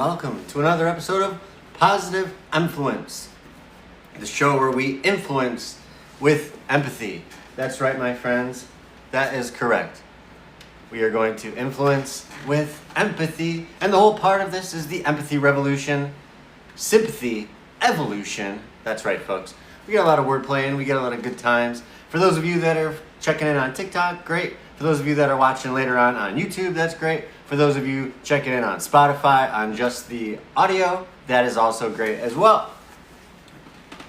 Welcome to another episode of Positive Empfluence, the show where we influence with empathy. That's right, my friends. That is correct. We are going to influence with empathy, and the whole part of this is the empathy revolution, sympathy evolution. That's right, folks. We get a lot of wordplay and we get a lot of good times. For those of you that are checking in on TikTok, great. For those of you that are watching later on YouTube, that's great. For those of you checking in on Spotify on just the audio, that is also great as well.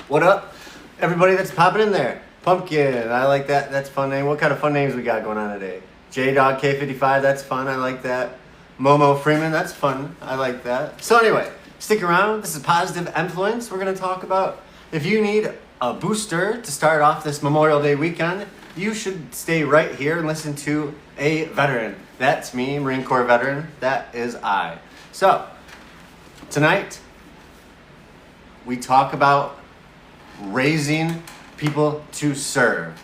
What up, everybody that's popping in there? Pumpkin, I like that. That's a fun name. What kind of fun names we got going on today? J-Dog K55, that's fun. I like that. Momo Freeman, that's fun. I like that. So anyway, stick around. This is Positive Empfluence. We're going to talk about if you need a booster to start off this Memorial Day weekend, you should stay right here and listen to a veteran. That's me, Marine Corps veteran. That is I. So, tonight, we talk about raising people to serve,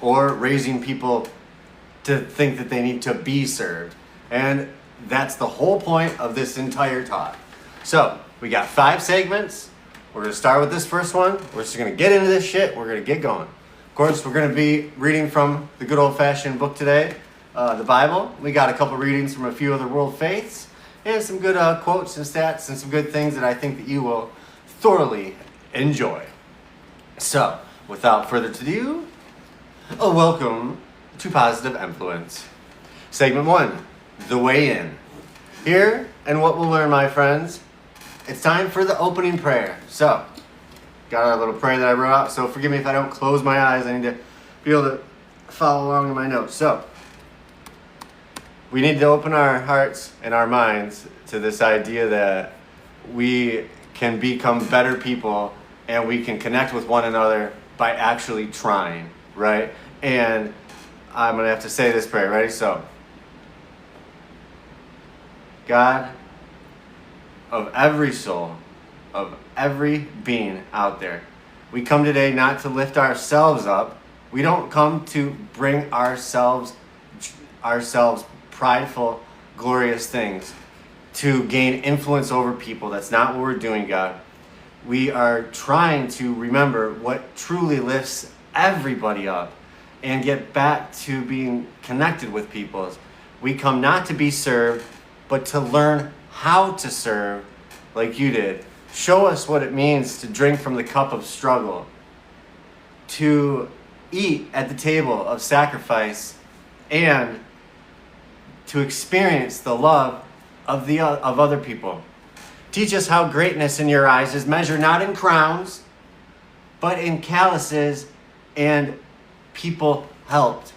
or raising people to think that they need to be served. And that's the whole point of this entire talk. So, we got 5 segments. We're going to start with this first one. We're just going to get into this shit. We're going to get going. Of course, we're going to be reading from the good old-fashioned book today, the Bible. We got a couple readings from a few other world faiths, and some good quotes and stats, and some good things that I think that you will thoroughly enjoy. So, without further ado, welcome to Positive Empfluence. Segment 1, The Way In. Here, and what we'll learn, my friends, it's time for the opening prayer. So, got our little prayer that I wrote out, so forgive me if I don't close my eyes. I need to be able to follow along in my notes. So, we need to open our hearts and our minds to this idea that we can become better people and we can connect with one another by actually trying, right? And I'm going to have to say this prayer. Ready? So, God, of every soul, of every being out there, we come today not to lift ourselves up. We don't come to bring ourselves prideful, glorious things to gain influence over people. That's not what we're doing, God. We are trying to remember what truly lifts everybody up and get back to being connected with people. We come not to be served, but to learn how to serve like you did. Show us what it means to drink from the cup of struggle, to eat at the table of sacrifice, and to experience the love of other people. Teach us how greatness in your eyes is measured not in crowns, but in calluses and people helped.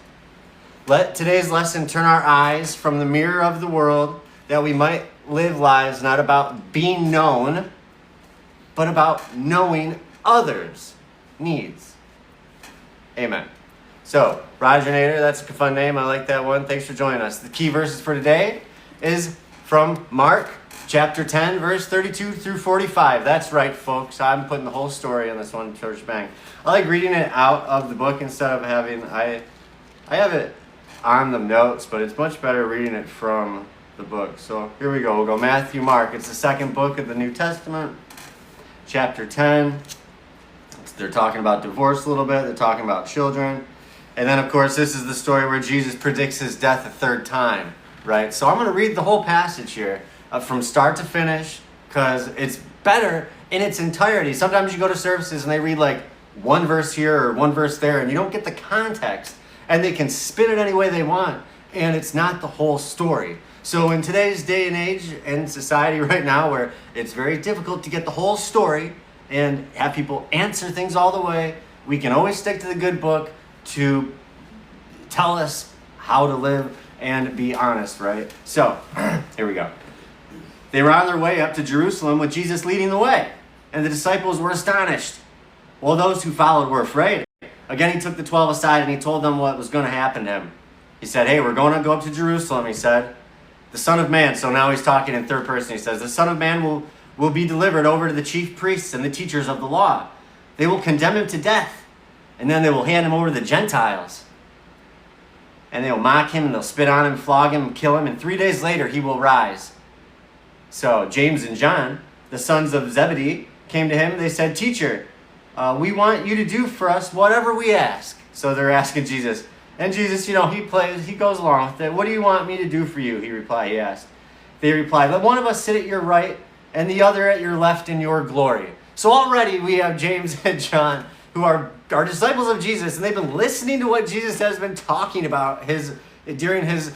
Let today's lesson turn our eyes from the mirror of the world, that we might live lives not about being known, but about knowing others' needs. Amen. So, Roger Nader, that's a fun name. I like that one. Thanks for joining us. The key verses for today is from Mark chapter 10, verse 32 through 45. That's right, folks. I'm putting the whole story on this one, church bang. I like reading it out of the book instead of having, I have it on the notes, but it's much better reading it from the book. So here we go. We'll go Matthew, Mark. It's the second book of the New Testament, chapter 10. They're talking about divorce a little bit. They're talking about children. And then, of course, this is the story where Jesus predicts his death a third time, right? So I'm going to read the whole passage here from start to finish, because it's better in its entirety. Sometimes you go to services and they read like one verse here or one verse there, and you don't get the context, and they can spin it any way they want, and it's not the whole story. So in today's day and age and society right now, where it's very difficult to get the whole story and have people answer things all the way, we can always stick to the good book to tell us how to live and be honest, right? So, here we go. They were on their way up to Jerusalem with Jesus leading the way, and the disciples were astonished, while those who followed were afraid. Again, he took the 12 aside and he told them what was going to happen to him. He said, hey, we're going to go up to Jerusalem, he said. The Son of Man, so now he's talking in third person, he says, the Son of Man will be delivered over to the chief priests and the teachers of the law. They will condemn him to death, and then they will hand him over to the Gentiles. And they will mock him, and they'll spit on him, flog him, kill him, and 3 days later he will rise. So James and John, the sons of Zebedee, came to him. They said, "Teacher, we want you to do for us whatever we ask." So they're asking Jesus. And Jesus, he goes along with it. "What do you want me to do for you?" He asked. They replied, "Let one of us sit at your right and the other at your left in your glory." So already we have James and John, who are disciples of Jesus, and they've been listening to what Jesus has been talking about during his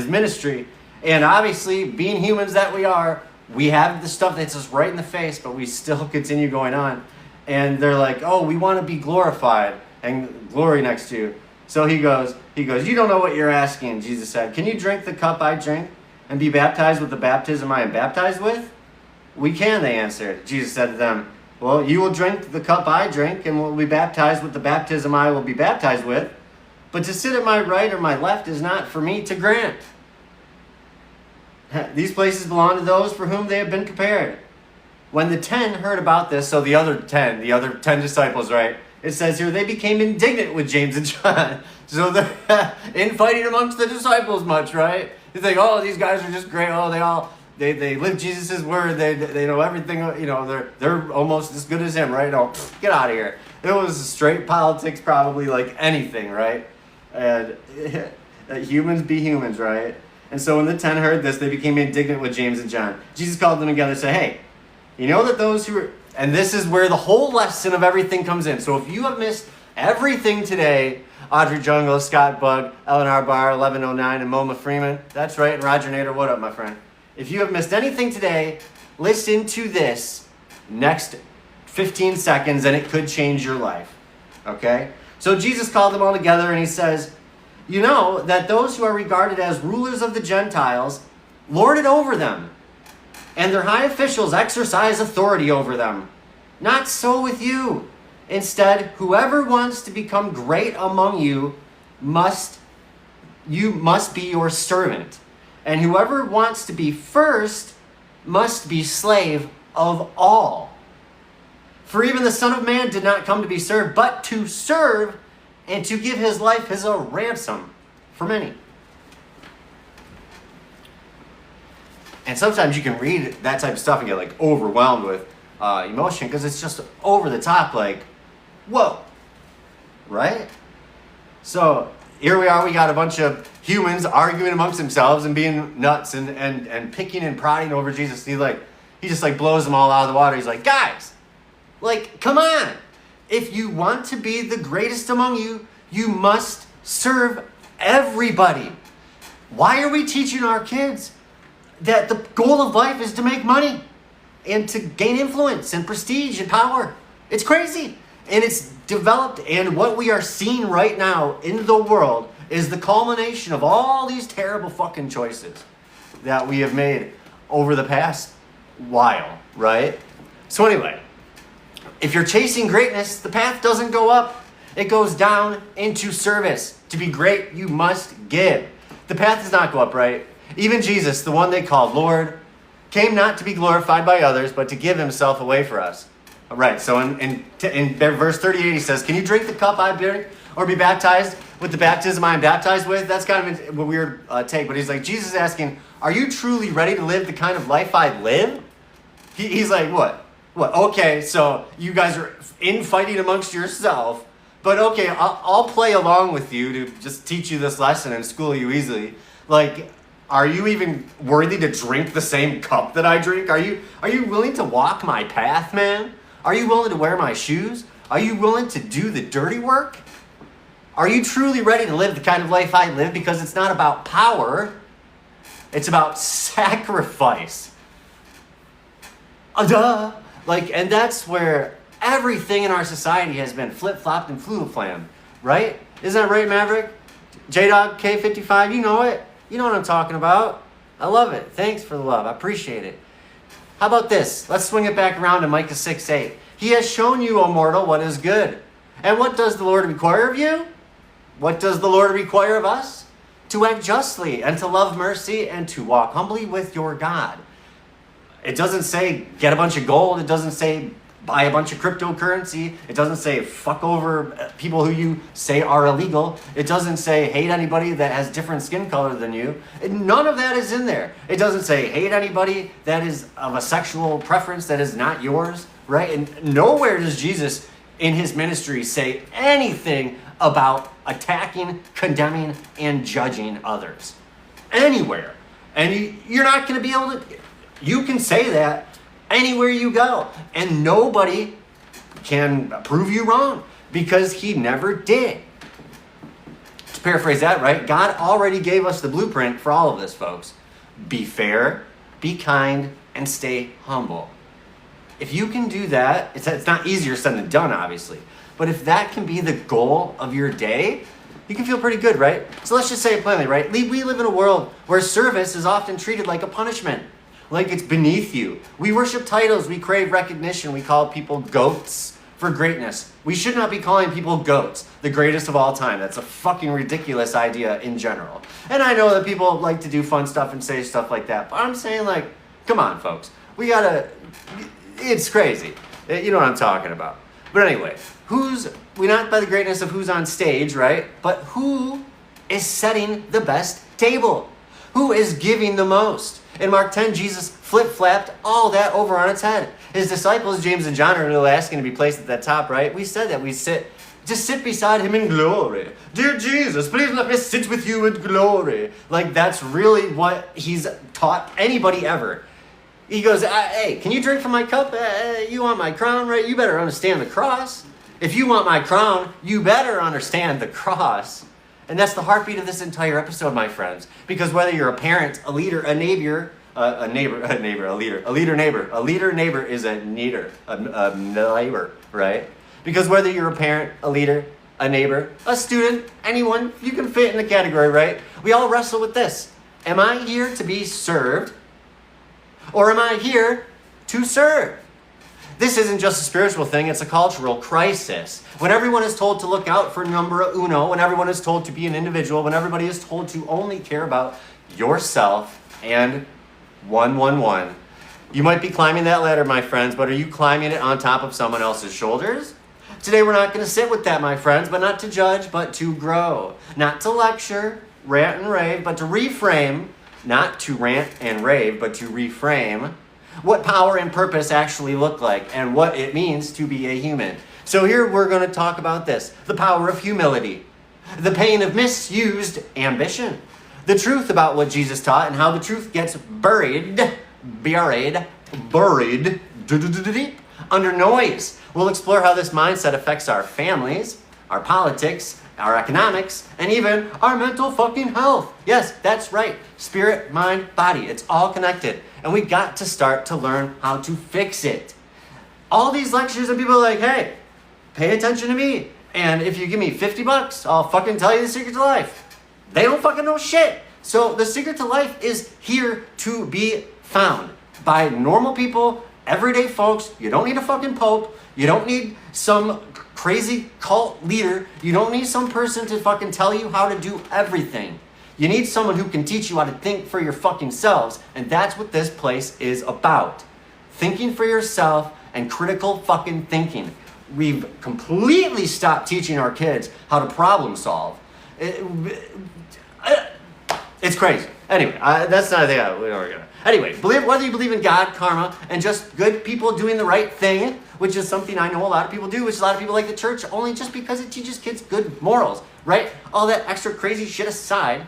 ministry. And obviously, being humans that we are, we have the stuff that's just right in the face, but we still continue going on. And they're like, "Oh, we want to be glorified," and glory next to you. So he goes, "You don't know what you're asking," Jesus said. "Can you drink the cup I drink and be baptized with the baptism I am baptized with?" "We can," they answered. Jesus said to them, "Well, you will drink the cup I drink and will be baptized with the baptism I will be baptized with. But to sit at my right or my left is not for me to grant. These places belong to those for whom they have been prepared." When the 10 heard about this, so the other 10 disciples, right? It says here, they became indignant with James and John. So they're infighting amongst the disciples much, right? You think, "Oh, these guys are just great. Oh, they live Jesus' word. They know everything. They're almost as good as him, right? No, get out of here." It was straight politics, probably like anything, right? And humans be humans, right? And so when the 10 heard this, they became indignant with James and John. Jesus called them together and said, "Hey, you know that those who are..." And this is where the whole lesson of everything comes in. So if you have missed everything today, Audrey Jungle, Scott Bugg, Eleanor Barr, 1109, and Moma Freeman. That's right. And Roger Nader, what up, my friend? If you have missed anything today, listen to this next 15 seconds and it could change your life. Okay? So Jesus called them all together and he says, "You know that those who are regarded as rulers of the Gentiles lord it over them, and their high officials exercise authority over them. Not so with you. Instead, whoever wants to become great among you must be your servant. And whoever wants to be first must be slave of all. For even the Son of Man did not come to be served, but to serve and to give his life as a ransom for many." And sometimes you can read that type of stuff and get like overwhelmed with emotion because it's just over the top, like, whoa, right? So here we are, we got a bunch of humans arguing amongst themselves and being nuts and picking and prodding over Jesus. He just blows them all out of the water. He's like, "Guys, like, come on. If you want to be the greatest among you, you must serve everybody. Why are we teaching our kids that the goal of life is to make money and to gain influence and prestige and power? It's crazy. And it's developed, and what we are seeing right now in the world is the culmination of all these terrible fucking choices that we have made over the past while, right? So anyway, if you're chasing greatness, the path doesn't go up. It goes down into service. To be great, you must give. The path does not go up, right? Even Jesus, the one they called Lord, came not to be glorified by others, but to give himself away for us. Right, so in verse 38 he says, "Can you drink the cup I drink or be baptized with the baptism I am baptized with?" That's kind of a weird take, but he's like, Jesus is asking, are you truly ready to live the kind of life I live? He's like, what? Okay, so you guys are infighting amongst yourself, but okay, I'll play along with you to just teach you this lesson and school you easily. Like, are you even worthy to drink the same cup that I drink? Are you willing to walk my path, man? Are you willing to wear my shoes? Are you willing to do the dirty work? Are you truly ready to live the kind of life I live? Because it's not about power. It's about sacrifice. And that's where everything in our society has been flip-flopped and flu-flammed, right? Isn't that right, Maverick? J-Dog K55, you know it. You know what I'm talking about. I love it. Thanks for the love. I appreciate it. How about this? Let's swing it back around to Micah 6:8. He has shown you, O mortal, what is good. And what does the Lord require of you? What does the Lord require of us? To act justly and to love mercy and to walk humbly with your God. It doesn't say get a bunch of gold. It doesn't say buy a bunch of cryptocurrency. It doesn't say fuck over people who you say are illegal. It doesn't say hate anybody that has different skin color than you. None of that is in there. It doesn't say hate anybody that is of a sexual preference that is not yours, right? And nowhere does Jesus in his ministry say anything about attacking, condemning, and judging others. Anywhere. And you're not going to be able to, you can say that anywhere you go, and nobody can prove you wrong because he never did. To paraphrase that, right? God already gave us the blueprint for all of this, folks. Be fair, be kind, and stay humble. If you can do that, it's not easier said than done, obviously, but if that can be the goal of your day, you can feel pretty good, right? So let's just say it plainly, right? We live in a world where service is often treated like a punishment. Like it's beneath you. We worship titles, we crave recognition, we call people goats for greatness. We should not be calling people goats, the greatest of all time. That's a fucking ridiculous idea in general. And I know that people like to do fun stuff and say stuff like that, but I'm saying like, come on folks, it's crazy. You know what I'm talking about. But anyway, we're not by the greatness of who's on stage, right? But who is setting the best table? Who is giving the most? In Mark 10, Jesus flip-flapped all that over on its head. His disciples, James and John, are really asking to be placed at that top, right? We said that we sit beside him in glory. Dear Jesus, please let me sit with you in glory. Like that's really what he's taught anybody ever. He goes, hey, can you drink from my cup? You want my crown, right? You better understand the cross. If you want my crown, you better understand the cross. And that's the heartbeat of this entire episode, my friends. Because whether you're a parent, a leader, a leader neighbor is a neighbor, right? Because whether you're a parent, a leader, a neighbor, a student, anyone, you can fit in the category, right? We all wrestle with this. Am I here to be served? Or am I here to serve? This isn't just a spiritual thing, it's a cultural crisis. When everyone is told to look out for numero uno, when everyone is told to be an individual, when everybody is told to only care about yourself and 111. You might be climbing that ladder, my friends, but are you climbing it on top of someone else's shoulders? Today we're not going to sit with that, my friends, but not to judge, but to grow. Not to lecture, rant and rave, but to reframe. Not to rant and rave, but to reframe what power and purpose actually look like and what it means to be a human. So here we're going to talk about this. The power of humility. The pain of misused ambition. The truth about what Jesus taught and how the truth gets buried under noise. We'll explore how this mindset affects our families, our politics, our economics, and even our mental fucking health. Yes, that's right. Spirit, mind, body. It's all connected. And we got to start to learn how to fix it. All these lectures and people are like, hey, pay attention to me. And if you give me $50, I'll fucking tell you the secret to life. They don't fucking know shit. So the secret to life is here to be found by normal people, everyday folks. You don't need a fucking pope. You don't need some crazy cult leader. You don't need some person to fucking tell you how to do everything. You need someone who can teach you how to think for your fucking selves. And that's what this place is about. Thinking for yourself and critical fucking thinking. We've completely stopped teaching our kids how to problem solve. It's crazy. Anyway, that's not a thing we're gonna. Anyway, whether you believe in God, karma, and just good people doing the right thing, which is something I know a lot of people do, which a lot of people like the church only just because it teaches kids good morals, right? All that extra crazy shit aside,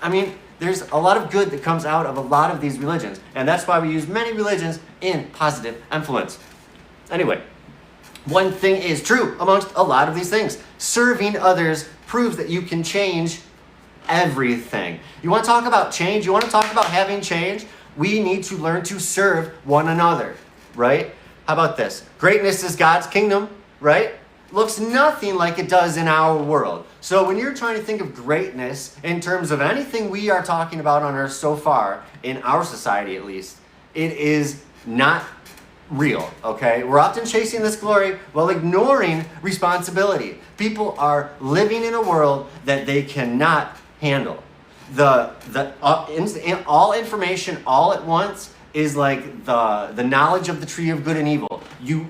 I mean, there's a lot of good that comes out of a lot of these religions, and that's why we use many religions in positive influence. Anyway, one thing is true amongst a lot of these things. Serving others proves that you can change everything. You want to talk about change? You want to talk about having change? We need to learn to serve one another, right? How about this? Greatness is God's kingdom, right? Looks nothing like it does in our world. So when you're trying to think of greatness in terms of anything we are talking about on earth so far, in our society at least, it is not real, okay? We're often chasing this glory while ignoring responsibility. People are living in a world that they cannot handle. All information all at once is like the knowledge of the tree of good and evil.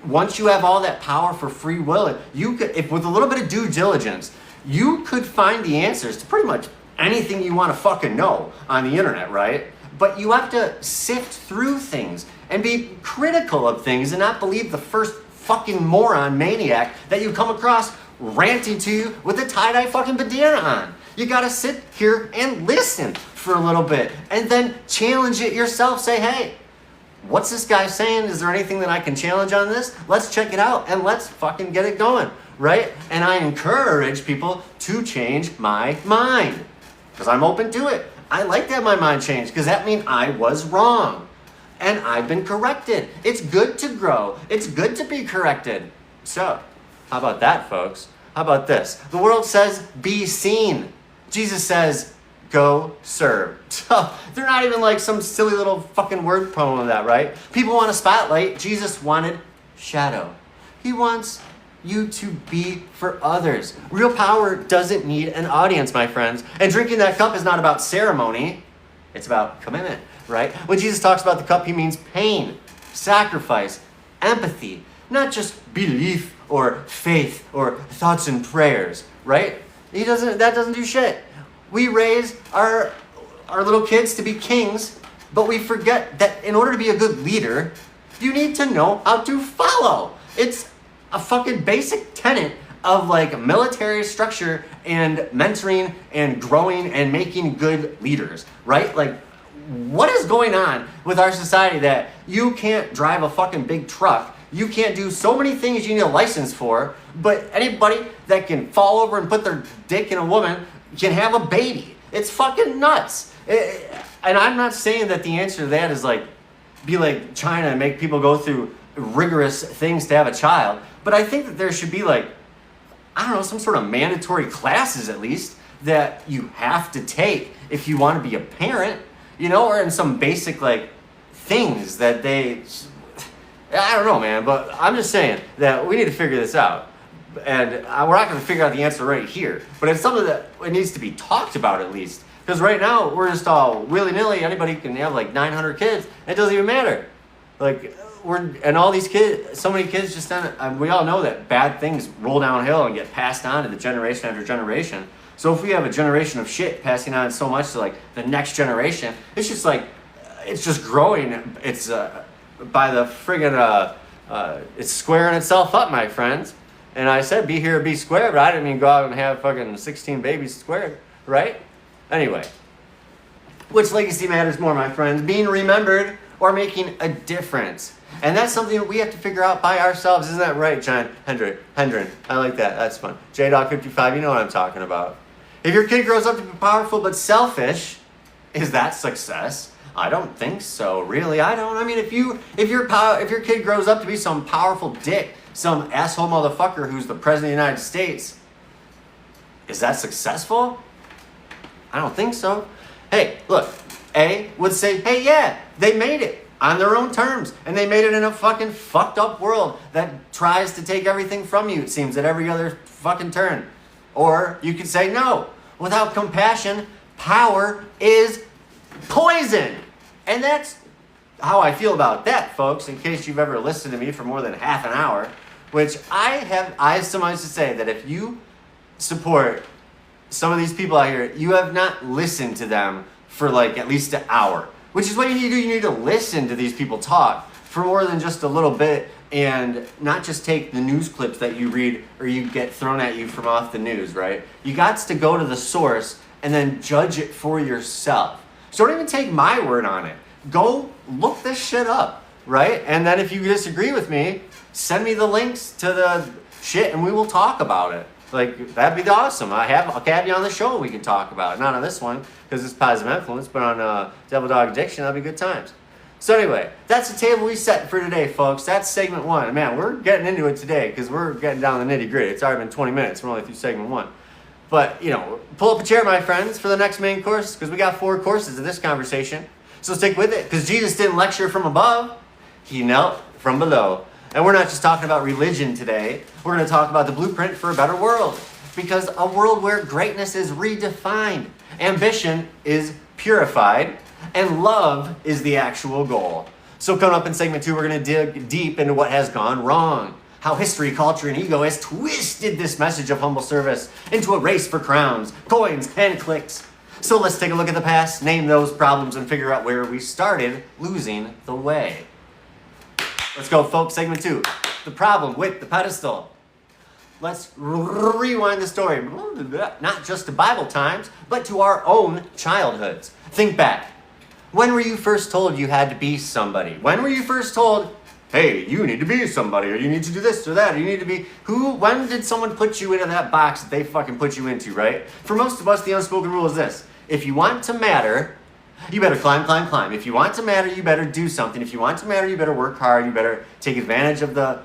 Once you have all that power for free will, you could, if with a little bit of due diligence, you could find the answers to pretty much anything you want to fucking know on the internet, right? But you have to sift through things and be critical of things and not believe the first fucking moron maniac that you come across ranting to you with a tie-dye fucking bandana on. You gotta sit here and listen for a little bit and then challenge it yourself. Say, hey, what's this guy saying? Is there anything that I can challenge on this? Let's check it out and let's fucking get it going, right? And I encourage people to change my mind because I'm open to it. I like to have my mind changed because that means I was wrong and I've been corrected. It's good to grow. It's good to be corrected. So, how about that, folks? How about this? The world says, be seen. Jesus says, go serve. So they're not even like some silly little fucking word promo of that, right? People want a spotlight. Jesus wanted shadow. He wants you to be for others. Real power doesn't need an audience, my friends. And drinking that cup is not about ceremony. It's about commitment, right? When Jesus talks about the cup, he means pain, sacrifice, empathy, not just belief or faith or thoughts and prayers, right? That doesn't do shit. We raise our little kids to be kings, but we forget that in order to be a good leader, you need to know how to follow. It's a fucking basic tenet of like military structure and mentoring and growing and making good leaders, right? Like, what is going on with our society that you can't drive a fucking big truck? You can't do so many things you need a license for, but anybody that can fall over and put their dick in a woman can have a baby. It's fucking nuts. And I'm not saying that the answer to that is like, be like China and make people go through rigorous things to have a child. But I think that there should be like, I don't know, some sort of mandatory classes at least that you have to take if you want to be a parent, you know, or in some basic like things that I don't know, man, but I'm just saying that we need to figure this out. And we're not going to figure out the answer right here. But it's something that it needs to be talked about at least. Because right now, we're just all willy-nilly. Anybody can have like 900 kids. It doesn't even matter. Like, and all these kids, so many kids just, we all know that bad things roll downhill and get passed on to the generation after generation. So if we have a generation of shit passing on so much to like the next generation, it's just like, it's just growing. It's by the friggin', it's squaring itself up, my friends. And I said, be here, be square, but I didn't mean go out and have fucking 16 babies squared, right? Anyway, which legacy matters more, my friends? Being remembered or making a difference? And that's something that we have to figure out by ourselves. Isn't that right, John Hendren? I like that. That's fun. JDog55, you know what I'm talking about. If your kid grows up to be powerful but selfish, is that success? I don't think so, really. I don't. I mean, if your kid grows up to be some powerful dick, some asshole motherfucker who's the president of the United States, is that successful? I don't think so. Hey, look, A would say, hey, yeah, they made it on their own terms, and they made it in a fucking fucked up world that tries to take everything from you, it seems, at every other fucking turn. Or you could say, no, without compassion, power is poison. And that's how I feel about that, folks, in case you've ever listened to me for more than half an hour, which I have so much to say that if you support some of these people out here, you have not listened to them for like at least an hour, which is what you need to do. You need to listen to these people talk for more than just a little bit and not just take the news clips that you read or you get thrown at you from off the news, right? You got to go to the source and then judge it for yourself. So don't even take my word on it. Go look this shit up, right? And then if you disagree with me, send me the links to the shit and we will talk about it. Like, that'd be awesome. I'll have you on the show and we can talk about it. Not on this one, because it's positive influence, but on Devil Dog Addiction, that'd be good times. So anyway, that's the table we set for today, folks. That's segment one. Man, we're getting into it today because we're getting down the nitty gritty. It's already been 20 minutes. We're only through segment one. But, you know, pull up a chair, my friends, for the next main course, because we got 4 courses of this conversation. So stick with it, because Jesus didn't lecture from above. He knelt from below. And we're not just talking about religion today. We're going to talk about the blueprint for a better world. Because a world where greatness is redefined, ambition is purified, and love is the actual goal. So coming up in segment 2, we're going to dig deep into what has gone wrong. How history, culture, and ego has twisted this message of humble service into a race for crowns, coins, and clicks. So let's take a look at the past, name those problems, and figure out where we started losing the way. Let's go, folks. Segment 2, the problem with the pedestal. Let's rewind the story, not just to Bible times, but to our own childhoods. Think back. When were you first told you had to be somebody? When were you first told, hey, you need to be somebody, or you need to do this or that, or you need to be who? When did someone put you into that box that they fucking put you into, right? For most of us, the unspoken rule is this. If you want to matter, you better climb, climb, climb. If you want to matter, you better do something. If you want to matter, you better work hard. You better take advantage of the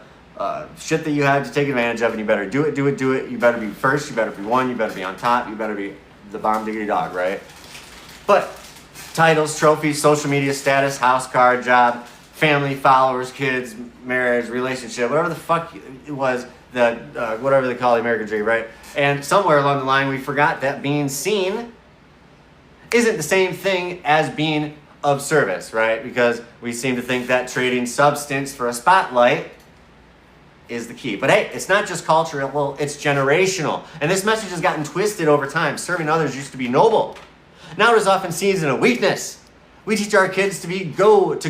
shit that you had to take advantage of, and you better do it, do it, do it. You better be first, you better be one, you better be on top, you better be the bomb diggity dog, right? But titles, trophies, social media status, house, car, job, family, followers, kids, marriage, relationship, whatever the fuck it was, whatever they call the American dream, right? And somewhere along the line, we forgot that being seen isn't the same thing as being of service, right? Because we seem to think that trading substance for a spotlight is the key. But hey, it's not just cultural, it's generational. And this message has gotten twisted over time. Serving others used to be noble. Now it is often seen as a weakness. We teach our kids to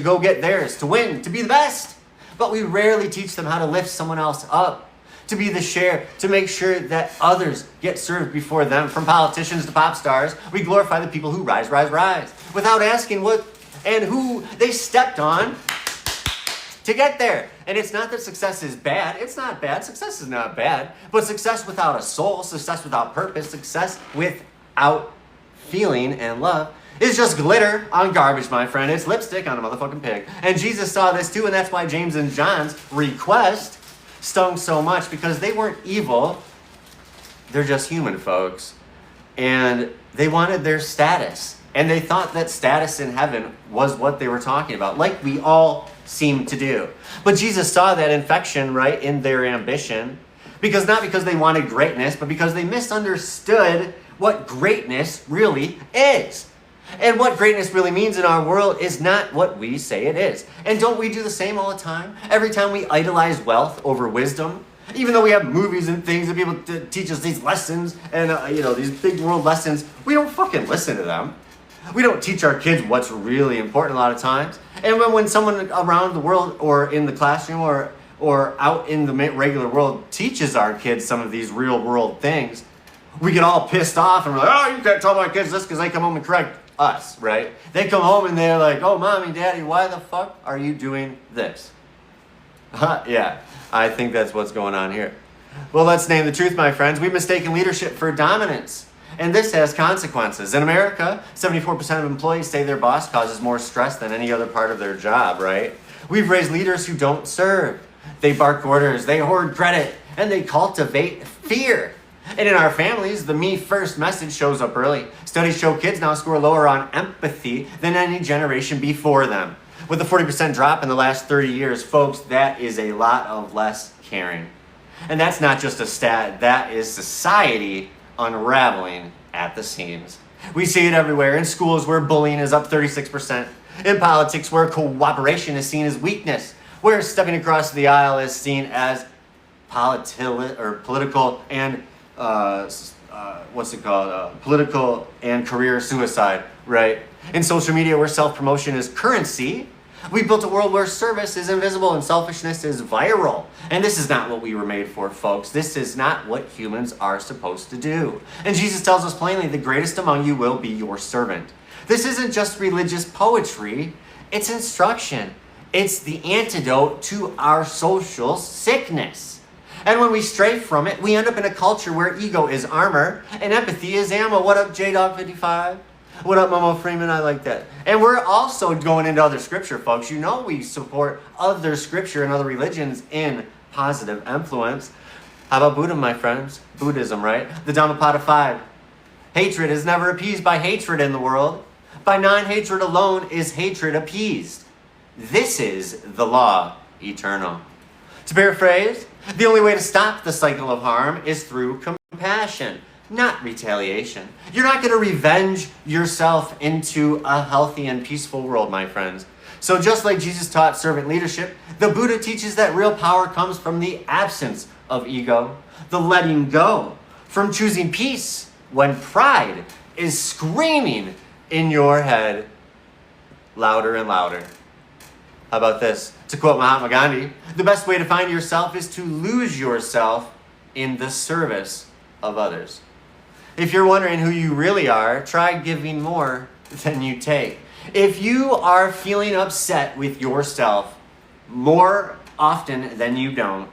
go get theirs, to win, to be the best. But we rarely teach them how to lift someone else up, to be the share, to make sure that others get served before them. From politicians to pop stars, we glorify the people who rise, without asking what and who they stepped on to get there. And it's not that success is bad. It's not bad. Success is not bad. But success without a soul, success without purpose, success without feeling and love is just glitter on garbage, my friend. It's lipstick on a motherfucking pig. And Jesus saw this too, and that's why James and John's request stung so much, because they weren't evil. They're just human, folks. And they wanted their status. And they thought that status in heaven was what they were talking about, like we all seem to do. But Jesus saw that infection, right, in their ambition, not because they wanted greatness, but because they misunderstood what greatness really is. And what greatness really means in our world is not what we say it is. And don't we do the same all the time? Every time we idolize wealth over wisdom, even though we have movies and things that people teach us these lessons and these big world lessons, we don't fucking listen to them. We don't teach our kids what's really important a lot of times. And when someone around the world or in the classroom or out in the regular world teaches our kids some of these real world things, we get all pissed off and we're like, oh, you can't tell my kids this because they come home and correct us, right? They come home and they're like, oh, mommy, daddy, why the fuck are you doing this? Yeah, I think that's what's going on here. Well, let's name the truth, my friends. We've mistaken leadership for dominance. And this has consequences. In America, 74% of employees say their boss causes more stress than any other part of their job, right? We've raised leaders who don't serve. They bark orders, they hoard credit, and they cultivate fear. And in our families, the me first message shows up early. Studies show kids now score lower on empathy than any generation before them. With a 40% drop in the last 30 years, folks, that is a lot of less caring. And that's not just a stat, that is society unraveling at the seams. We see it everywhere. In schools where bullying is up 36%. In politics where cooperation is seen as weakness. Where stepping across the aisle is seen as political and political and career suicide, right? In social media where self-promotion is currency, we built a world where service is invisible and selfishness is viral. And this is not what we were made for, folks. This is not what humans are supposed to do. And Jesus tells us plainly, the greatest among you will be your servant. This isn't just religious poetry, it's instruction. It's the antidote to our social sickness. And when we stray from it, we end up in a culture where ego is armor and empathy is ammo. What up, J-Dog55? What up, Momo Freeman? I like that. And we're also going into other scripture, folks. You know we support other scripture and other religions in positive influence. How about Buddha, my friends? Buddhism, right? The Dhammapada 5. Hatred is never appeased by hatred in the world. By non-hatred alone is hatred appeased. This is the law eternal. To paraphrase, the only way to stop the cycle of harm is through compassion, not retaliation. You're not going to revenge yourself into a healthy and peaceful world, my friends. So just like Jesus taught servant leadership, the Buddha teaches that real power comes from the absence of ego, the letting go, from choosing peace when pride is screaming in your head louder and louder. How about this? To quote Mahatma Gandhi, the best way to find yourself is to lose yourself in the service of others. If you're wondering who you really are, try giving more than you take. If you are feeling upset with yourself more often than you don't,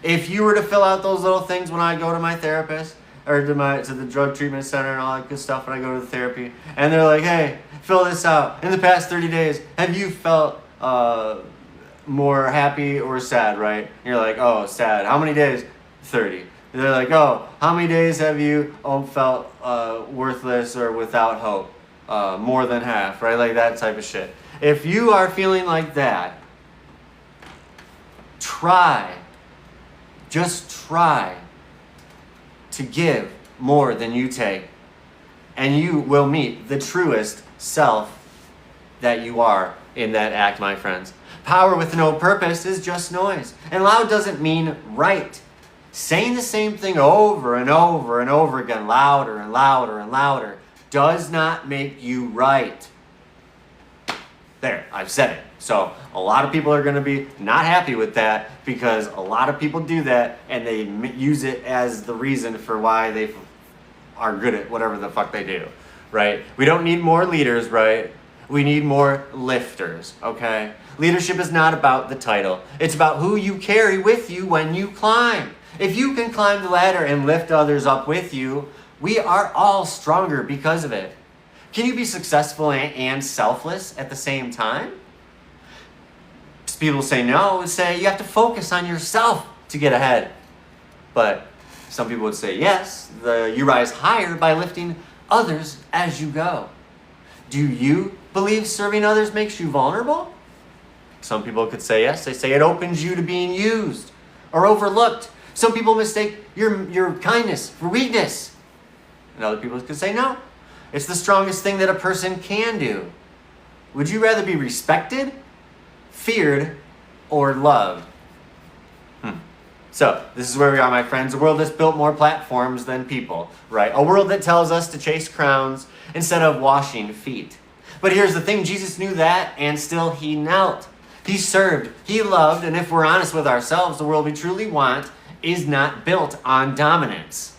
if you were to fill out those little things when I go to my therapist, or to the drug treatment center and all that good stuff when I go to the therapy, and they're like, hey, fill this out. In the past 30 days, have you felt more happy or sad, right? And you're like, oh, sad. How many days? 30. They're like, oh, how many days have you felt worthless or without hope? More than half, right? Like that type of shit. If you are feeling like that, just try to give more than you take, and you will meet the truest self that you are in that act, my friends. Power with no purpose is just noise, and loud doesn't mean right. Saying the same thing over and over and over again, louder and louder and louder, does not make you right. There, I've said it. So a lot of people are going to be not happy with that, because a lot of people do that and they use it as the reason for why they are good at whatever the fuck they do, right? We don't need more leaders, right? We need more lifters, okay? Leadership is not about the title. It's about who you carry with you when you climb. If you can climb the ladder and lift others up with you, we are all stronger because of it. Can you be successful and selfless at the same time? People say no, say you have to focus on yourself to get ahead. But some people would say yes, you rise higher by lifting others as you go. Do you believe serving others makes you vulnerable? Some people could say yes. They say it opens you to being used or overlooked. Some people mistake your kindness for weakness. And other people could say no. It's the strongest thing that a person can do. Would you rather be respected, feared, or loved? So, this is where we are, my friends. A world that's built more platforms than people, right? A world that tells us to chase crowns instead of washing feet. But here's the thing, Jesus knew that, and still he knelt. He served, he loved, and if we're honest with ourselves, the world we truly want is not built on dominance.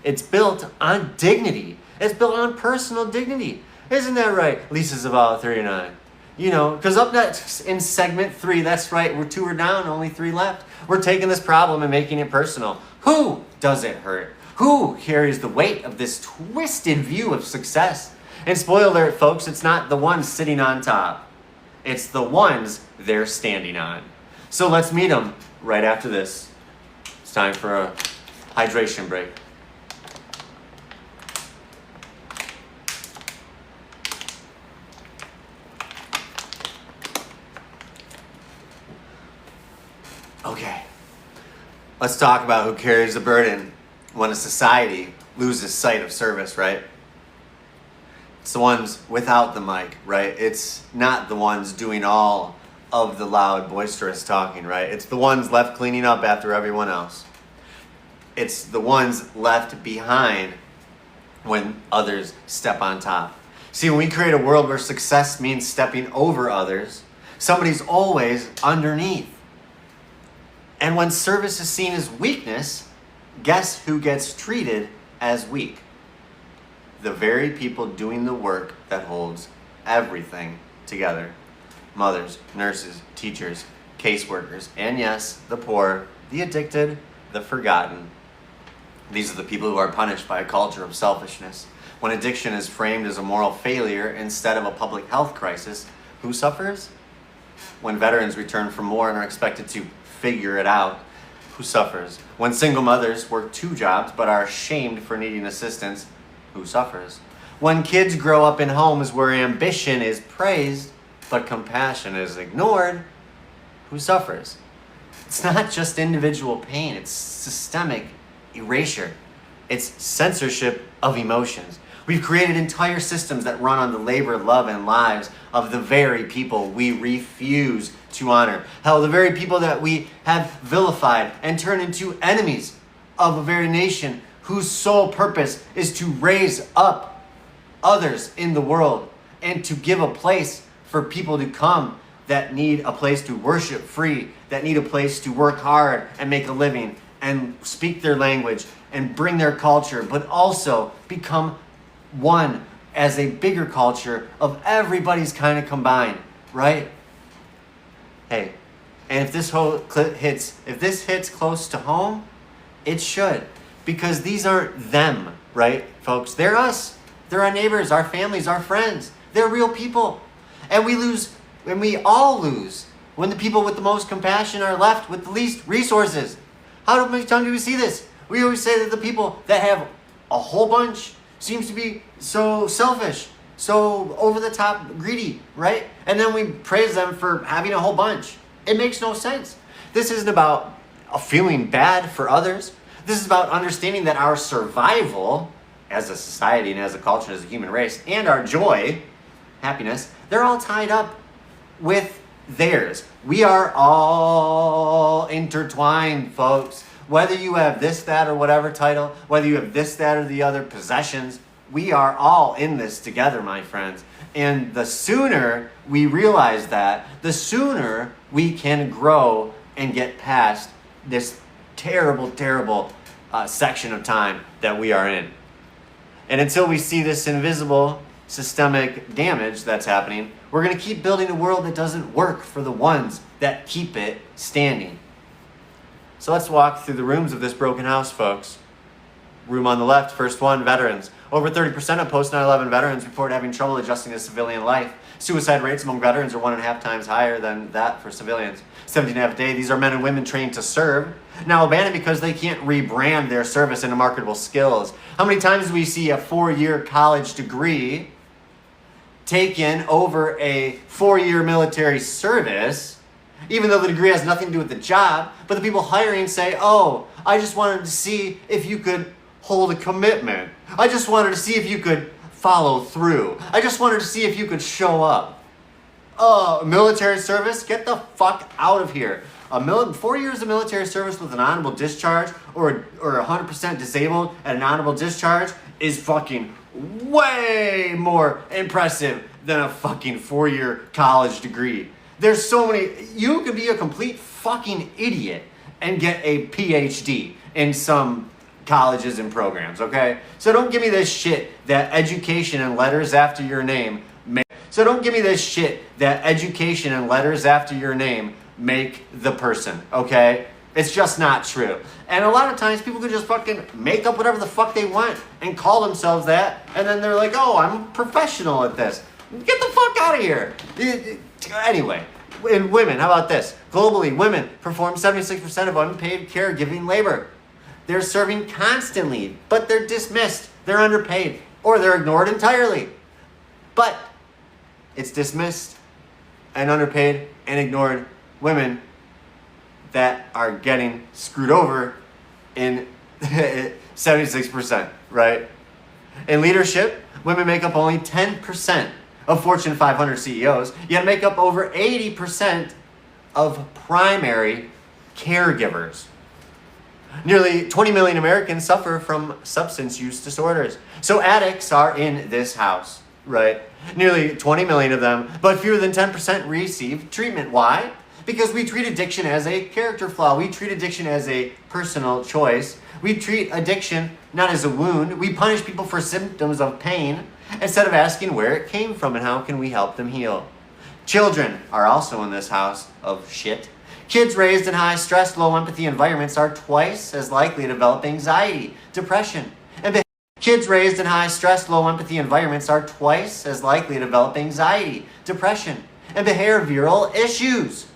It's built on dignity. It's built on personal dignity. Isn't that right, Lisa Zavala 39? You know, because up next in segment 3, that's right, we're 2 are down, only 3 left. We're taking this problem and making it personal. Who does it hurt? Who carries the weight of this twisted view of success? And spoiler alert, folks, it's not the ones sitting on top. It's the ones they're standing on. So let's meet them right after this. It's time for a hydration break. Okay, let's talk about who carries the burden when a society loses sight of service, right? It's the ones without the mic, right? It's not the ones doing all of the loud, boisterous talking, right? It's the ones left cleaning up after everyone else. It's the ones left behind when others step on top. See, when we create a world where success means stepping over others, somebody's always underneath. And when service is seen as weakness, guess who gets treated as weak? The very people doing the work that holds everything together. Mothers, nurses, teachers, caseworkers, and yes, the poor, the addicted, the forgotten. These are the people who are punished by a culture of selfishness. When addiction is framed as a moral failure instead of a public health crisis, who suffers? When veterans return from war and are expected to figure it out, who suffers? When single mothers work 2 jobs but are shamed for needing assistance, who suffers? When kids grow up in homes where ambition is praised but compassion is ignored, who suffers? It's not just individual pain, it's systemic erasure. It's censorship of emotions. We've created entire systems that run on the labor, love, and lives of the very people we refuse to honor. Hell, the very people that we have vilified and turned into enemies of a very nation whose sole purpose is to raise up others in the world and to give a place for people to come that need a place to worship free, that need a place to work hard and make a living and speak their language and bring their culture, but also become one as a bigger culture of everybody's kind of combined, right? Hey, and if this hits close to home, it should, because these aren't them, right, folks? They're us. They're our neighbors, our families, our friends. They're real people, and we all lose when the people with the most compassion are left with the least resources. How many times do we see this? We always say that the people that have a whole bunch seems to be so selfish, so over the top greedy, right? And then we praise them for having a whole bunch. It makes no sense. This isn't about feeling bad for others. This is about understanding that our survival as a society and as a culture, as a human race, and our joy, happiness, they're all tied up with theirs. We are all intertwined, folks. Whether you have this, that, or whatever title, whether you have this, that, or the other possessions, we are all in this together, my friends. And the sooner we realize that, the sooner we can grow and get past this terrible, terrible section of time that we are in. And until we see this invisible systemic damage that's happening, we're going to keep building a world that doesn't work for the ones that keep it standing. So let's walk through the rooms of this broken house, folks. Room on the left, first one, veterans. Over 30% of post 9/11 veterans report having trouble adjusting to civilian life. Suicide rates among veterans are 1.5 times higher than that for civilians. 17.5 a day. These are men and women trained to serve, now abandoned because they can't rebrand their service into marketable skills. How many times do we see a 4-year college degree taken over a 4-year military service, even though the degree has nothing to do with the job, but the people hiring say, oh, I just wanted to see if you could hold a commitment. I just wanted to see if you could follow through. I just wanted to see if you could show up. Oh, military service? Get the fuck out of here. 4 years of military service with an honorable discharge or 100% disabled and an honorable discharge is fucking way more impressive than a fucking 4-year college degree. There's so many. You could be a complete fucking idiot and get a PhD in some colleges and programs, okay? So don't give me this shit that education and letters after your name make the person, okay? It's just not true. And a lot of times people can just fucking make up whatever the fuck they want and call themselves that, and then they're like, oh, I'm a professional at this. Get the fuck out of here. Anyway, in women, how about this? Globally, women perform 76% of unpaid caregiving labor. They're serving constantly, but they're dismissed, they're underpaid, or they're ignored entirely. But it's dismissed and underpaid and ignored women that are getting screwed over in 76%, right? In leadership, women make up only 10% of Fortune 500 CEOs, yet make up over 80% of primary caregivers. Nearly 20 million Americans suffer from substance use disorders. So addicts are in this house, right? Nearly 20 million of them, but fewer than 10% receive treatment. Why? Because we treat addiction as a character flaw. We treat addiction as a personal choice. We treat addiction not as a wound. We punish people for symptoms of pain instead of asking where it came from and how can we help them heal. Children are also in this house of shit. Kids raised in high-stress, low-empathy environments are twice as likely to develop anxiety, depression, and kids raised in high-stress, low-empathy environments are twice as likely to develop anxiety, depression, and behavioral issues.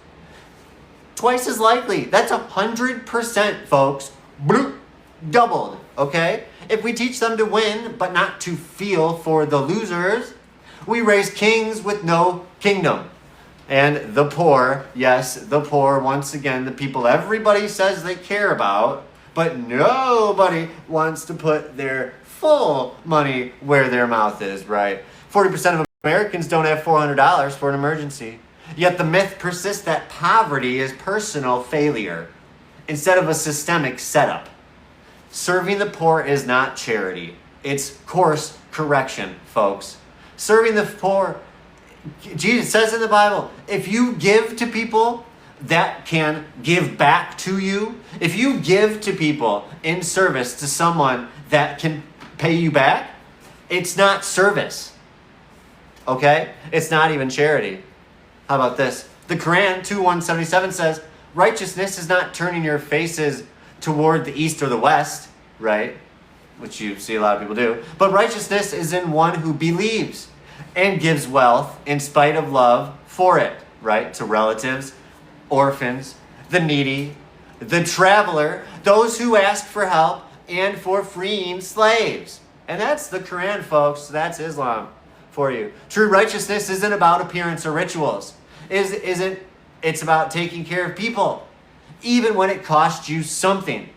Twice as likely. That's 100%, folks. Bloop. Doubled, okay? If we teach them to win, but not to feel for the losers, we raise kings with no kingdom. And the poor, yes, the poor, once again, the people everybody says they care about, but nobody wants to put their full money where their mouth is, right? 40% of Americans don't have $400 for an emergency. Yet the myth persists that poverty is personal failure instead of a systemic setup. Serving the poor is not charity. It's course correction, folks. Serving the poor, Jesus says in the Bible, if you give to people that can give back to you, if you give to people in service to someone that can pay you back, it's not service. Okay? It's not even charity. How about this? The Quran 2:177 says, righteousness is not turning your faces toward the east or the west, right? Which you see a lot of people do. But righteousness is in one who believes and gives wealth in spite of love for it, right? To relatives, orphans, the needy, the traveler, those who ask for help, and for freeing slaves. And that's the Quran, folks. That's Islam for you. True righteousness isn't about appearance or rituals. It's about taking care of people, even when it costs you something.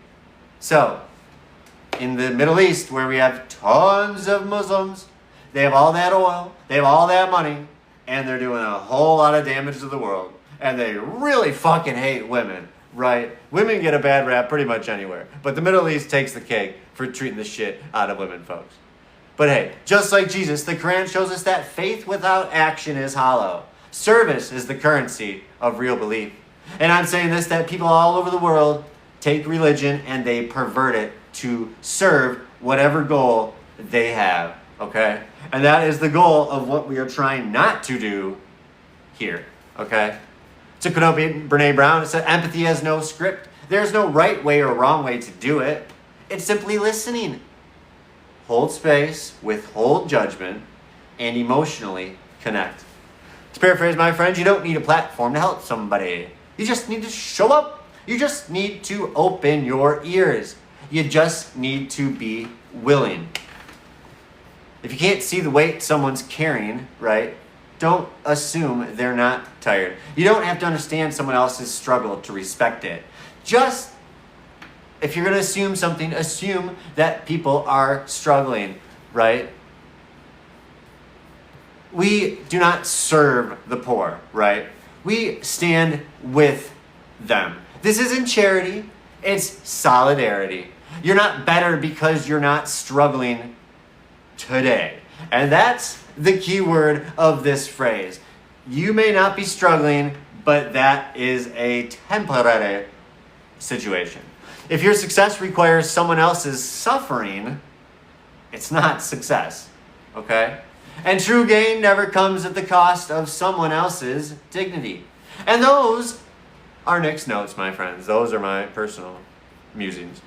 So, in the Middle East, where we have tons of Muslims, they have all that oil, they have all that money, and they're doing a whole lot of damage to the world. And they really fucking hate women, right? Women get a bad rap pretty much anywhere. But the Middle East takes the cake for treating the shit out of women, folks. But hey, just like Jesus, the Quran shows us that faith without action is hollow. Service is the currency of real belief. And I'm saying this, that people all over the world take religion and they pervert it to serve whatever goal they have, okay? And that is the goal of what we are trying not to do here, okay? To quote Brene Brown, it said, empathy has no script. There's no right way or wrong way to do it. It's simply listening. Hold space, withhold judgment, and emotionally connect. To paraphrase my friends, you don't need a platform to help somebody. You just need to show up. You just need to open your ears. You just need to be willing. If you can't see the weight someone's carrying, right, don't assume they're not tired. You don't have to understand someone else's struggle to respect it. Just, if you're going to assume something, assume that people are struggling, right? We do not serve the poor, right? We stand with them. This isn't charity, it's solidarity. You're not better because you're not struggling today. And that's the key word of this phrase. You may not be struggling, but that is a temporary situation. If your success requires someone else's suffering, it's not success, okay? And true gain never comes at the cost of someone else's dignity. And those are Nick's notes, my friends. Those are my personal musings.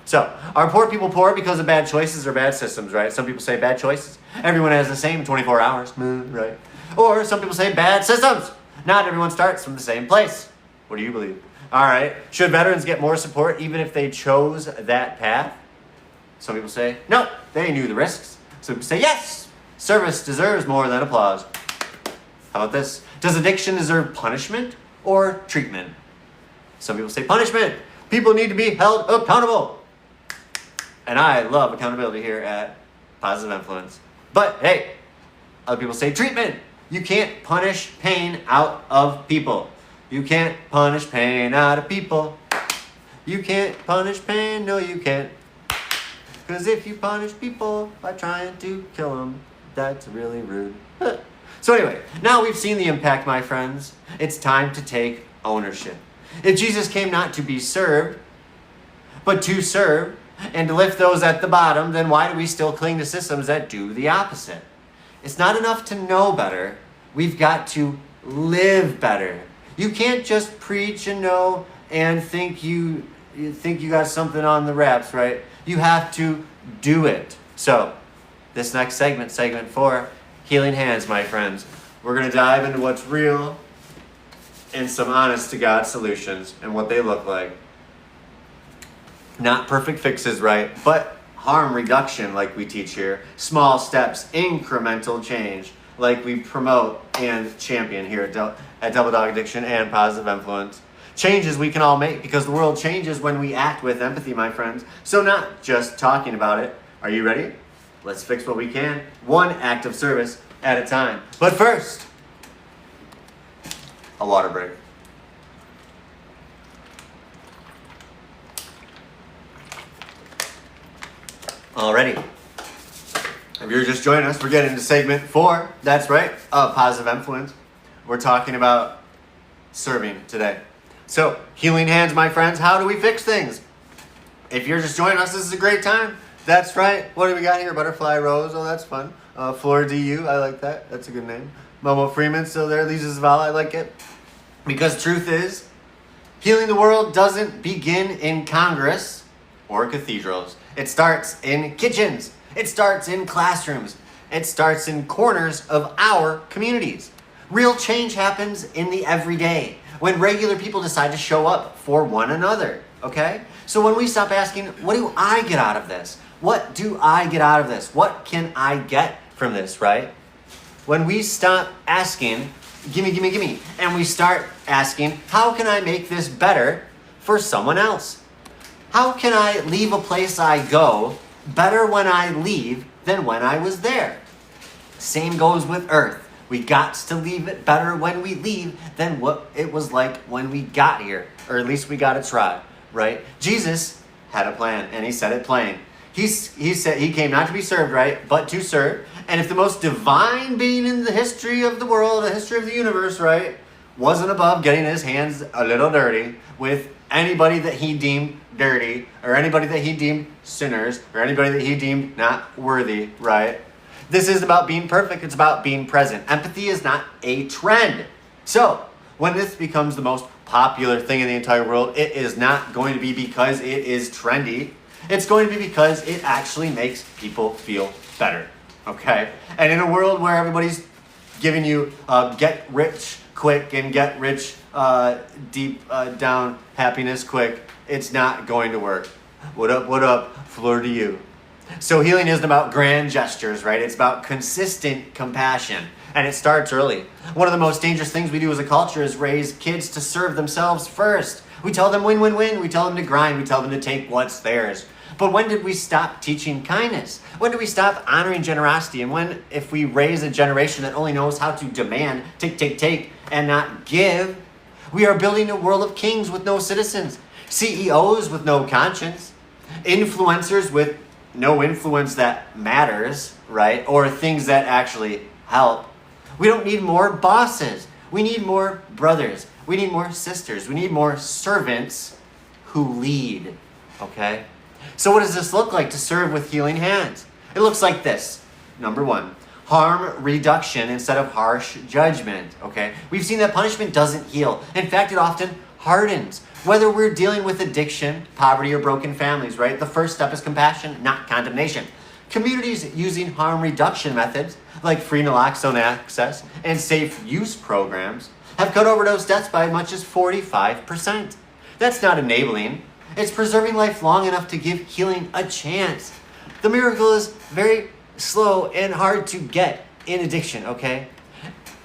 So, are poor people poor because of bad choices or bad systems, right? Some people say bad choices. Everyone has the same 24 hours, right? Or some people say bad systems. Not everyone starts from the same place. What do you believe? All right. Should veterans get more support even if they chose that path? Some people say, no, they knew the risks. Some people say, yes, service deserves more than applause. How about this? Does addiction deserve punishment or treatment? Some people say punishment. People need to be held accountable. And I love accountability here at Positive Influence. But hey, other people say treatment. You can't punish pain out of people. You can't punish pain out of people. You can't punish pain, no you can't. Because if you punish people by trying to kill them, that's really rude. So anyway, now we've seen the impact, my friends. It's time to take ownership. If Jesus came not to be served, but to serve, and to lift those at the bottom, then why do we still cling to systems that do the opposite? It's not enough to know better. We've got to live better. You can't just preach and know and think you got something on the wraps, right? You have to do it. So, this next segment 4, Healing Hands, my friends. We're going to dive into what's real and some honest to God solutions and what they look like. Not perfect fixes, right? But harm reduction like we teach here. Small steps, incremental change like we promote and champion here at Double Dog Addiction and Positive Influence. Changes we can all make because the world changes when we act with empathy, my friends. So not just talking about it, Are you ready? Let's fix what we can, one act of service at a time. But first, a water break. Alrighty. If you're just joining us, we're getting into segment 4. That's right, Positive Empfluence. We're talking about serving today. So, healing hands, my friends. How do we fix things? If you're just joining us, this is a great time. That's right. What do we got here? Butterfly Rose. Oh, that's fun. Flora DU. I like that. That's a good name. Momo Freeman still there. Lisa Zavala. I like it. Because truth is, healing the world doesn't begin in Congress or cathedrals. It starts in kitchens. It starts in classrooms. It starts in corners of our communities. Real change happens in the everyday when regular people decide to show up for one another, okay? So when we stop asking, what do I get out of this? What do I get out of this? What can I get from this, right? When we stop asking, gimme, gimme, gimme, and we start asking, how can I make this better for someone else? How can I leave a place I go better when I leave than when I was there? Same goes with Earth. We got to leave it better when we leave than what it was like when we got here. Or at least we got to try, right? Jesus had a plan, and he said it plain. He said he came not to be served, right, but to serve. And if the most divine being in the history of the world, the history of the universe, right, wasn't above getting his hands a little dirty with anybody that he deemed dirty, or anybody that he deemed sinners, or anybody that he deemed not worthy, right? This isn't about being perfect, it's about being present. Empathy is not a trend. So, when this becomes the most popular thing in the entire world, it is not going to be because it is trendy. It's going to be because it actually makes people feel better, okay? And in a world where everybody's giving you get rich quick and get rich deep down happiness quick, it's not going to work. What up, floor to you. So healing isn't about grand gestures, right? It's about consistent compassion. And it starts early. One of the most dangerous things we do as a culture is raise kids to serve themselves first. We tell them win, win, win. We tell them to grind. We tell them to take what's theirs. But when did we stop teaching kindness? When did we stop honoring generosity? And when, if we raise a generation that only knows how to demand, take, and not give, we are building a world of kings with no citizens, CEOs with no conscience, influencers with no influence that matters, right? Or things that actually help. We don't need more bosses. We need more brothers. We need more sisters. We need more servants who lead, okay? So what does this look like to serve with healing hands? It looks like this. Number 1, harm reduction instead of harsh judgment, okay? We've seen that punishment doesn't heal. In fact, it often hardens. Whether we're dealing with addiction, poverty, or broken families, right? The first step is compassion, not condemnation. Communities using harm reduction methods like free naloxone access and safe use programs have cut overdose deaths by as much as 45%. That's not enabling. It's preserving life long enough to give healing a chance. The miracle is very slow and hard to get in addiction, okay?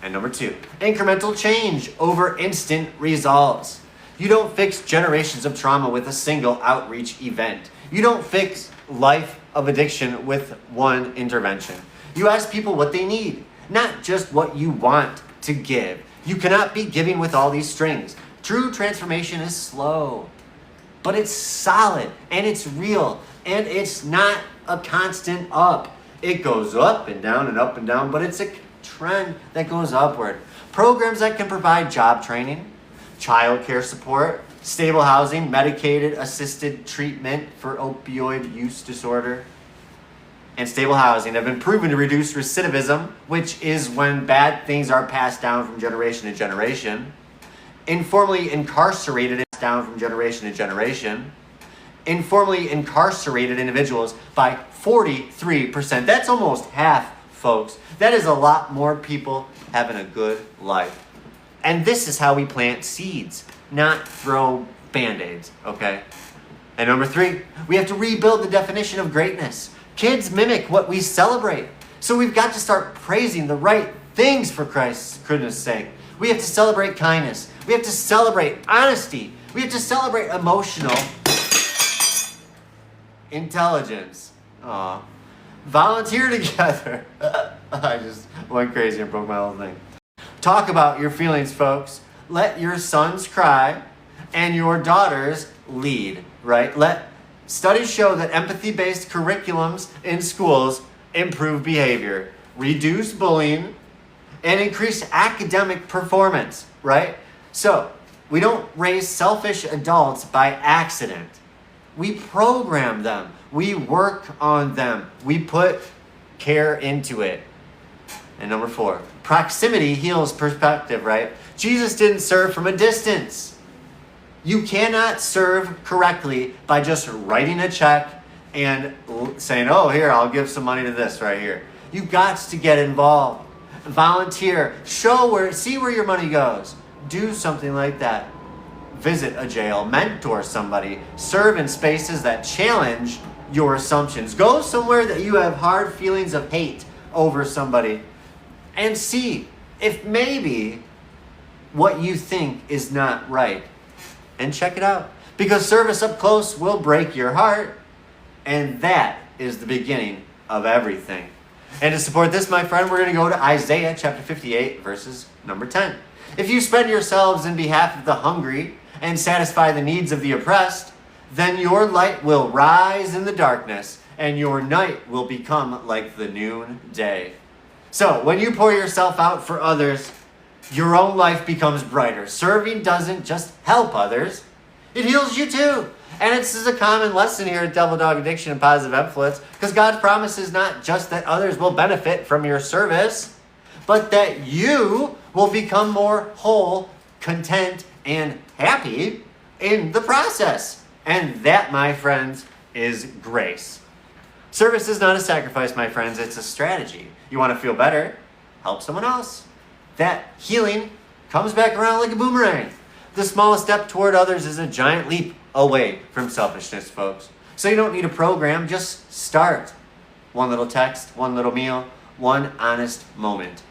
And number 2, incremental change over instant results. You don't fix generations of trauma with a single outreach event. You don't fix life of addiction with one intervention. You ask people what they need, not just what you want to give. You cannot be giving with all these strings. True transformation is slow, but it's solid and it's real and it's not a constant up. It goes up and down, but it's a trend that goes upward. Programs that can provide job training, child care support, stable housing, medicated assisted treatment for opioid use disorder, and stable housing have been proven to reduce recidivism, which is when bad things are passed down from generation to generation. Informally incarcerated is down from generation to generation. Informally incarcerated individuals by 43%. That's almost half, folks. That is a lot more people having a good life. And this is how we plant seeds, not throw Band-Aids, okay? And number 3, we have to rebuild the definition of greatness. Kids mimic what we celebrate. So we've got to start praising the right things for Christ's goodness sake. We have to celebrate kindness. We have to celebrate honesty. We have to celebrate emotional intelligence, Aw. Volunteer together. I just went crazy and broke my whole thing. Talk about your feelings, folks. Let your sons cry and your daughters lead, right? Studies show that empathy-based curriculums in schools improve behavior, reduce bullying, and increase academic performance, right? So, we don't raise selfish adults by accident. We program them. We work on them. We put care into it. And number 4, proximity heals perspective, right? Jesus didn't serve from a distance. You cannot serve correctly by just writing a check and saying, oh, here, I'll give some money to this right here. You've got to get involved. Volunteer. See where your money goes. Do something like that. Visit a jail. Mentor somebody. Serve in spaces that challenge your assumptions. Go somewhere that you have hard feelings of hate over somebody and see if maybe what you think is not right. And check it out. Because service up close will break your heart. And that is the beginning of everything. And to support this, my friend, we're going to go to Isaiah chapter 58, verses number 10. If you spend yourselves in behalf of the hungry and satisfy the needs of the oppressed, then your light will rise in the darkness, and your night will become like the noonday. So, when you pour yourself out for others, your own life becomes brighter. Serving doesn't just help others, it heals you too. And this is a common lesson here at Devil Dog Addiction and Positive Empfluence, because God's promise is not just that others will benefit from your service, but that you will become more whole, content, and happy in the process. And that, my friends, is grace. Service is not a sacrifice, my friends. It's a strategy. You want to feel better? Help someone else. That healing comes back around like a boomerang. The smallest step toward others is a giant leap away from selfishness, folks. So you don't need a program. Just start. One little text, one little meal, one honest moment.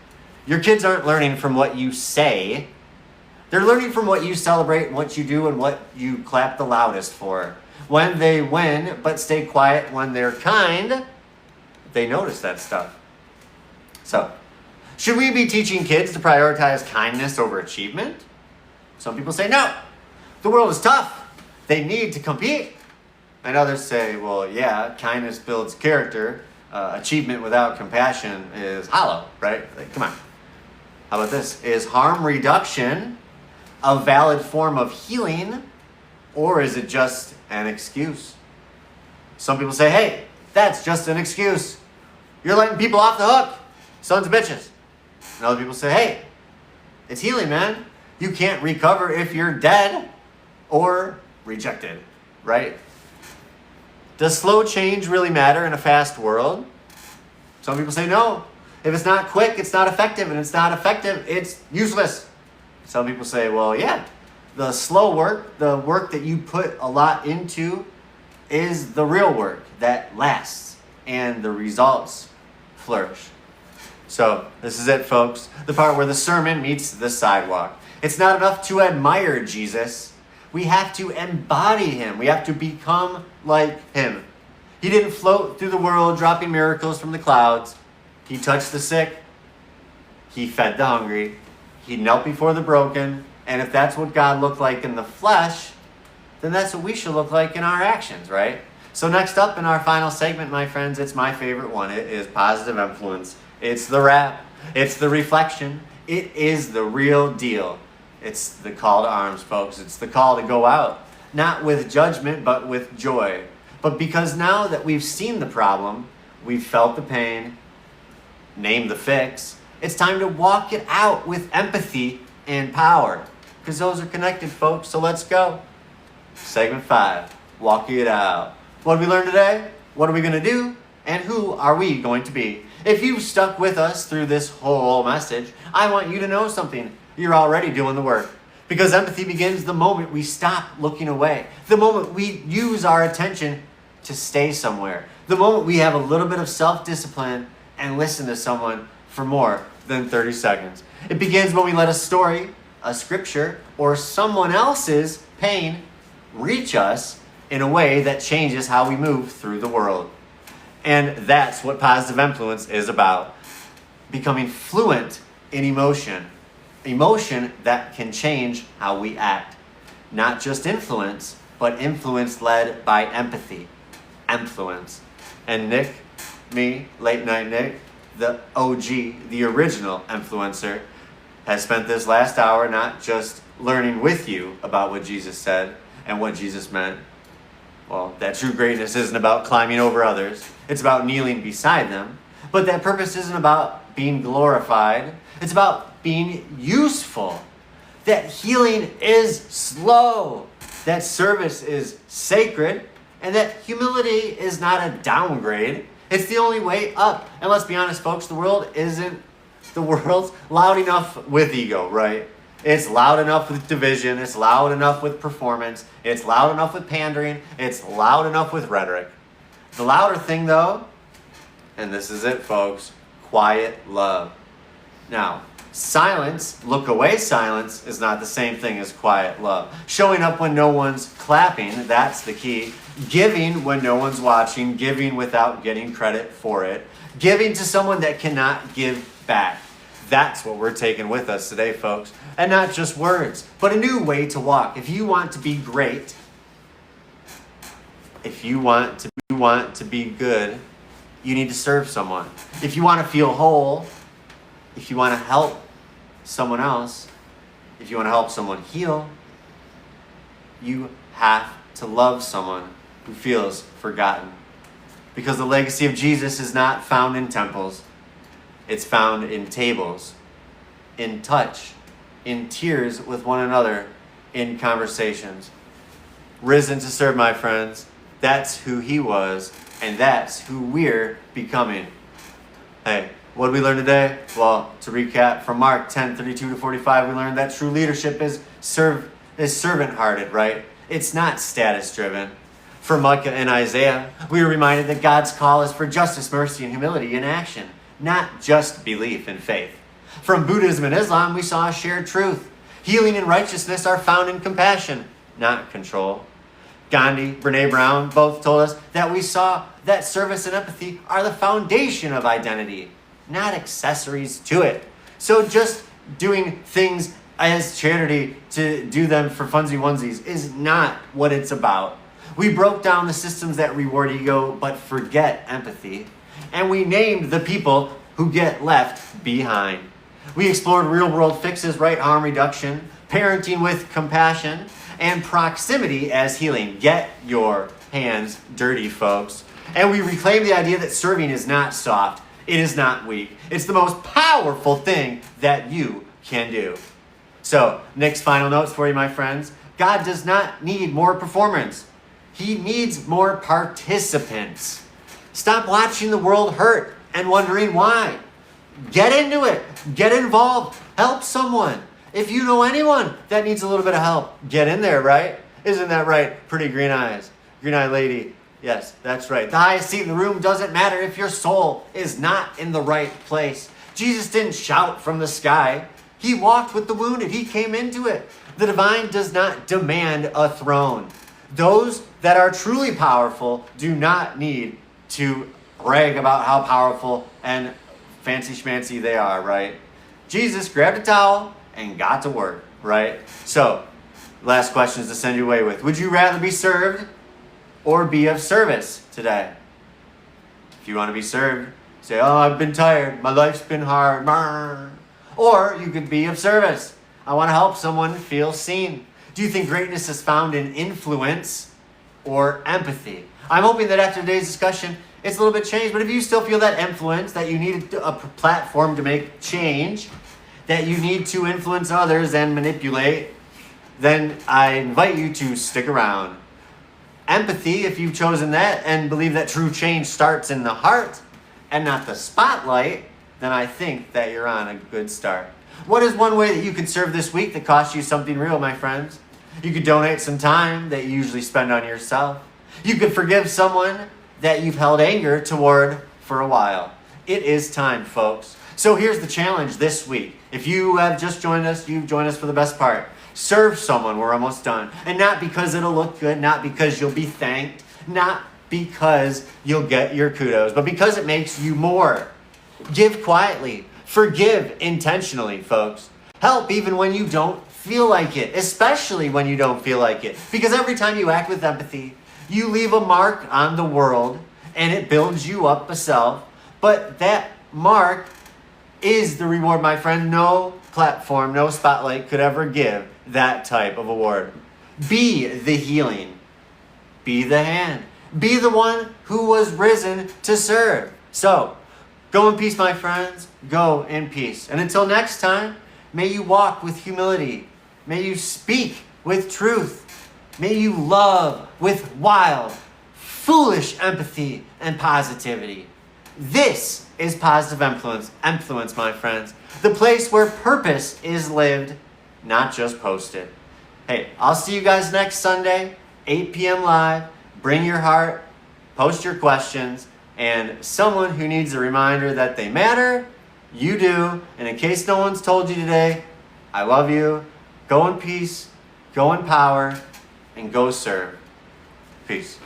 Your kids aren't learning from what you say. They're learning from what you celebrate, and what you do, and what you clap the loudest for. When they win, but stay quiet when they're kind, they notice that stuff. So, should we be teaching kids to prioritize kindness over achievement? Some people say no. The world is tough. They need to compete. And others say, well, yeah, kindness builds character. Achievement without compassion is hollow, right? Like, come on. How about this? Is harm reduction a valid form of healing, or is it just an excuse? Some people say, hey, that's just an excuse. You're letting people off the hook. Sons of bitches. And other people say, hey, it's healing, man. You can't recover if you're dead or rejected, right? Does slow change really matter in a fast world? Some people say no. If it's not quick, it's not effective. And it's not effective, it's useless. Some people say, well, yeah, the slow work, the work that you put a lot into, is the real work that lasts and the results flourish. So this is it, folks. The part where the sermon meets the sidewalk. It's not enough to admire Jesus. We have to embody him. We have to become like him. He didn't float through the world dropping miracles from the clouds. He touched the sick. He fed the hungry. He knelt before the broken. And if that's what God looked like in the flesh, then that's what we should look like in our actions, right? So next up in our final segment, my friends, it's my favorite one. It is Positive Empfluence. It's the wrap. It's the reflection. It is the real deal. It's the call to arms, folks. It's the call to go out, not with judgment, but with joy. But because now that we've seen the problem, we've felt the pain, named the fix, it's time to walk it out with empathy and power. Because those are connected, folks. So let's go. Segment 5, walking it out. What did we learn today? What are we going to do? And who are we going to be? If you've stuck with us through this whole message, I want you to know something. You're already doing the work. Because empathy begins the moment we stop looking away. The moment we use our attention to stay somewhere. The moment we have a little bit of self-discipline and listen to someone for more than 30 seconds. It begins when we let a story, a scripture, or someone else's pain reach us in a way that changes how we move through the world. And that's what positive influence is about. Becoming fluent in emotion. Emotion that can change how we act. Not just influence, but influence led by empathy. Empfluence. And Nick, me, Late Night Nick, the OG, the original influencer, has spent this last hour not just learning with you about what Jesus said and what Jesus meant. Well, that true greatness isn't about climbing over others. It's about kneeling beside them. But that purpose isn't about being glorified. It's about being useful. That healing is slow. That service is sacred. And that humility is not a downgrade. It's the only way up. And let's be honest, folks, the world's loud enough with ego, right? It's loud enough with division. It's loud enough with performance. It's loud enough with pandering. It's loud enough with rhetoric. The louder thing, though, and this is it, folks, quiet love. Now, silence, look away silence, is not the same thing as quiet love. Showing up when no one's clapping, that's the key. Giving when no one's watching, giving without getting credit for it. Giving to someone that cannot give back. That's what we're taking with us today, folks. And not just words, but a new way to walk. If you want to be great, if you want to be good, you need to serve someone. If you want to feel whole, if you want to help someone else, if you want to help someone heal, you have to love someone who feels forgotten. Because the legacy of Jesus is not found in temples. It's found in tables, in touch, in tears with one another, in conversations. Risen to serve, my friends. That's who he was, and that's who we're becoming. Hey, what did we learn today? Well, to recap from Mark 10:32-45, we learned that true leadership is servant-hearted, right? It's not status-driven. From Micah and Isaiah, we were reminded that God's call is for justice, mercy, and humility in action, not just belief and faith. From Buddhism and Islam, we saw a shared truth. Healing and righteousness are found in compassion, not control. Gandhi, Brene Brown both told us that we saw that service and empathy are the foundation of identity, not accessories to it. So just doing things as charity to do them for funsies onesies is not what it's about. We broke down the systems that reward ego but forget empathy. And we named the people who get left behind. We explored real-world fixes, right harm reduction, parenting with compassion, and proximity as healing. Get your hands dirty, folks. And we reclaimed the idea that serving is not soft. It is not weak. It's the most powerful thing that you can do. So, Nick's final notes for you, my friends. God does not need more performance. He needs more participants. Stop watching the world hurt and wondering why. Get into it. Get involved. Help someone. If you know anyone that needs a little bit of help, get in there, right? Isn't that right? Pretty green eyes. Green-eyed lady. Yes, that's right. The highest seat in the room doesn't matter if your soul is not in the right place. Jesus didn't shout from the sky. He walked with the wounded. He came into it. The divine does not demand a throne. Those that are truly powerful do not need to brag about how powerful and fancy schmancy they are, right? Jesus grabbed a towel and got to work, right? So, last questions to send you away with. Would you rather be served or be of service today? If you want to be served, say, oh, I've been tired. My life's been hard. Or you could be of service. I want to help someone feel seen. Do you think greatness is found in influence or empathy? I'm hoping that after today's discussion, it's a little bit changed. But if you still feel that influence, that you need a platform to make change, that you need to influence others and manipulate, then I invite you to stick around. Empathy, if you've chosen that and believe that true change starts in the heart and not the spotlight, then I think that you're on a good start. What is one way that you could serve this week that costs you something real, my friends? You could donate some time that you usually spend on yourself. You could forgive someone that you've held anger toward for a while. It is time, folks. So here's the challenge this week. If you have just joined us, you've joined us for the best part. Serve someone. We're almost done. And not because it'll look good, not because you'll be thanked, not because you'll get your kudos, but because it makes you more. Give quietly. Forgive intentionally, folks. Help even when you don't feel like it, especially when you don't feel like it. Because every time you act with empathy, you leave a mark on the world and it builds you up a self. But that mark is the reward, my friend. No platform, no spotlight could ever give that type of award. Be the healing. Be the hand. Be the one who was risen to serve. So, go in peace, my friends. Go in peace. And until next time, may you walk with humility. May you speak with truth. May you love with wild, foolish empathy and positivity. This is Positive Empfluence. Empfluence, my friends. The place where purpose is lived, not just posted. Hey, I'll see you guys next Sunday, 8 p.m. live. Bring your heart, post your questions, and someone who needs a reminder that they matter, you do. And in case no one's told you today, I love you. Go in peace, go in power, and go serve. Peace.